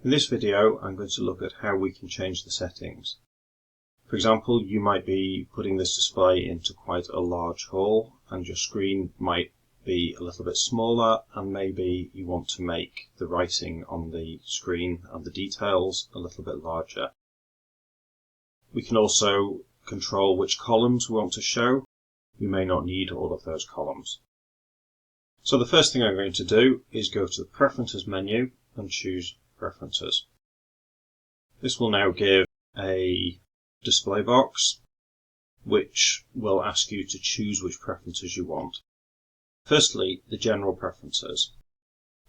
In this video, I'm going to look at how we can change the settings. For example, you might be putting this display into quite a large hall and your screen might be a little bit smaller, and maybe you want to make the writing on the screen and the details a little bit larger. We can also control which columns we want to show. We may not need all of those columns. So the first thing I'm going to do is go to the Preferences menu and choose Preferences. This will now give a display box which will ask you to choose which preferences you want. Firstly, the general preferences.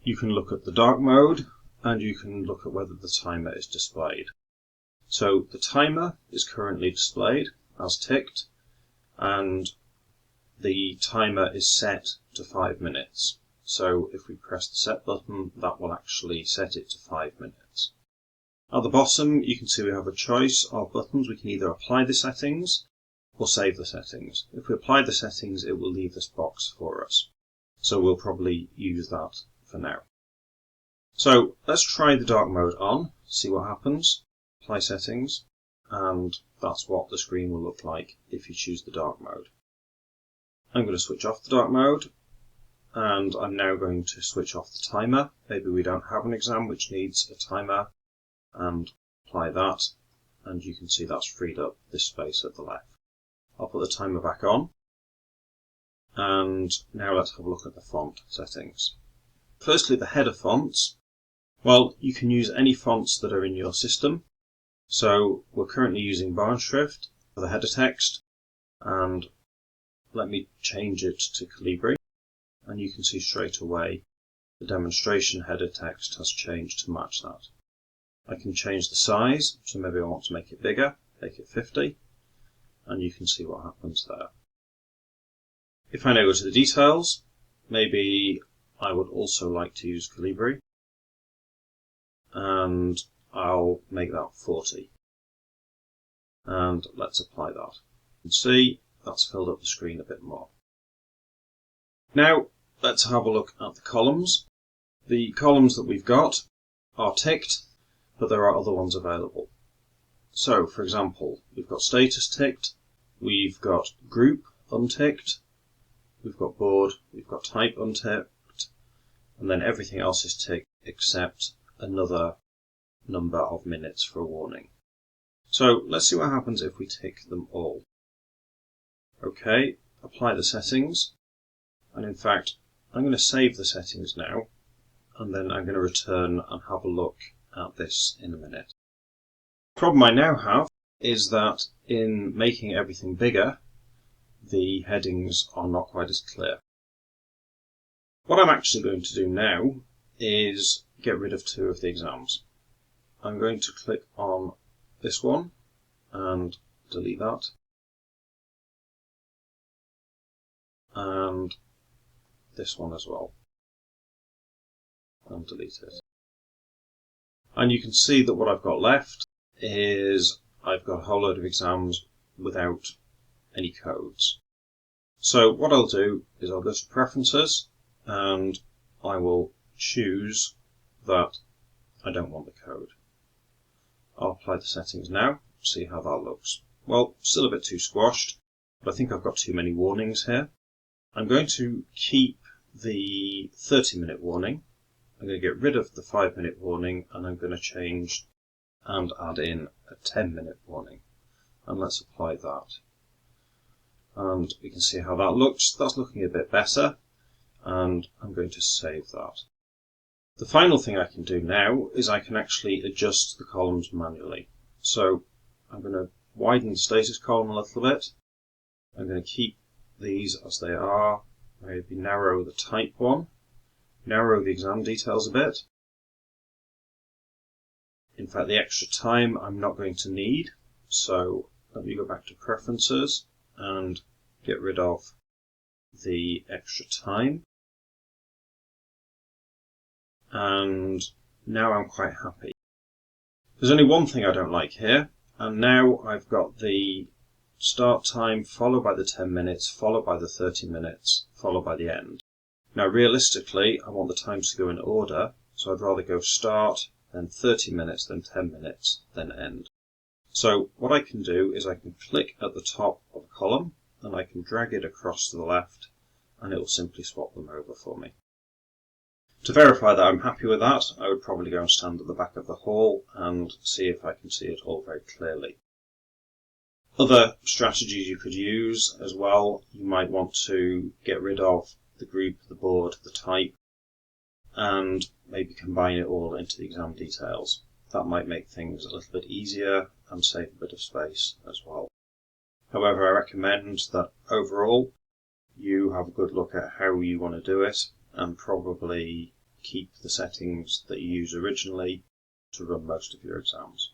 You can look at the dark mode and you can look at whether the timer is displayed. So the timer is currently displayed as ticked, and the timer is set to 5 minutes. So if we press the set button, that will actually set it to 5 minutes. At the bottom, you can see we have a choice of buttons. We can either apply the settings or save the settings. If we apply the settings, it will leave this box for us. So we'll probably use that for now. So let's try the dark mode on, see what happens. Apply settings, and that's what the screen will look like if you choose the dark mode. I'm going to switch off the dark mode, and I'm now going to switch off the timer. Maybe we don't have an exam which needs a timer, and apply that, and you can see that's freed up this space at the left. I'll put the timer back on, and now let's have a look at the font settings. Firstly, the header fonts. Well, you can use any fonts that are in your system. So we're currently using Barnshrift for the header text, and let me change it to Calibri, and you can see straight away the demonstration header text has changed to match that. I can change the size, so maybe I want to make it bigger, make it 50, and you can see what happens there. If I now go to the details, maybe I would also like to use Calibri, and I'll make that 40. And let's apply that. You can see that's filled up the screen a bit more. Now let's have a look at the columns. The columns that we've got are ticked, but there are other ones available. So for example, we've got status ticked, we've got group unticked, we've got board, we've got type unticked, and then everything else is ticked except another number of minutes for a warning. So let's see what happens if we tick them all. Okay, apply the settings, and in fact I'm going to save the settings now, and then I'm going to return and have a look at this in a minute. The problem I now have is that in making everything bigger, the headings are not quite as clear. What I'm actually going to do now is get rid of 2 of the exams. I'm going to click on this one and delete that, and this one as well, and delete it. And you can see that what I've got left is I've got a whole load of exams without any codes. So what I'll do is I'll go to Preferences, and I will choose that I don't want the code. I'll apply the settings now, see how that looks. Well, still a bit too squashed, but I think I've got too many warnings here. I'm going to keep the 30-minute warning. I'm going to get rid of the 5-minute warning, and I'm going to change and add in a 10-minute warning. And let's apply that. And we can see how that looks. That's looking a bit better, and I'm going to save that. The final thing I can do now is I can actually adjust the columns manually. So I'm going to widen the status column a little bit. I'm going to keep these as they are. Maybe narrow the type one. Narrow the exam details a bit. In fact, the extra time I'm not going to need. So let me go back to Preferences and get rid of the extra time. And now I'm quite happy. There's only one thing I don't like here, and now I've got the start time followed by the 10 minutes, followed by the 30 minutes, followed by the end. Now realistically, I want the times to go in order, so I'd rather go start, then 30 minutes, then 10 minutes, then end. So what I can do is I can click at the top of a column and I can drag it across to the left and it will simply swap them over for me. To verify that I'm happy with that, I would probably go and stand at the back of the hall and see if I can see it all very clearly. Other strategies you could use as well, you might want to get rid of the group, the board, the type, and maybe combine it all into the exam details. That might make things a little bit easier and save a bit of space as well. However, I recommend that overall you have a good look at how you want to do it and probably keep the settings that you used originally to run most of your exams.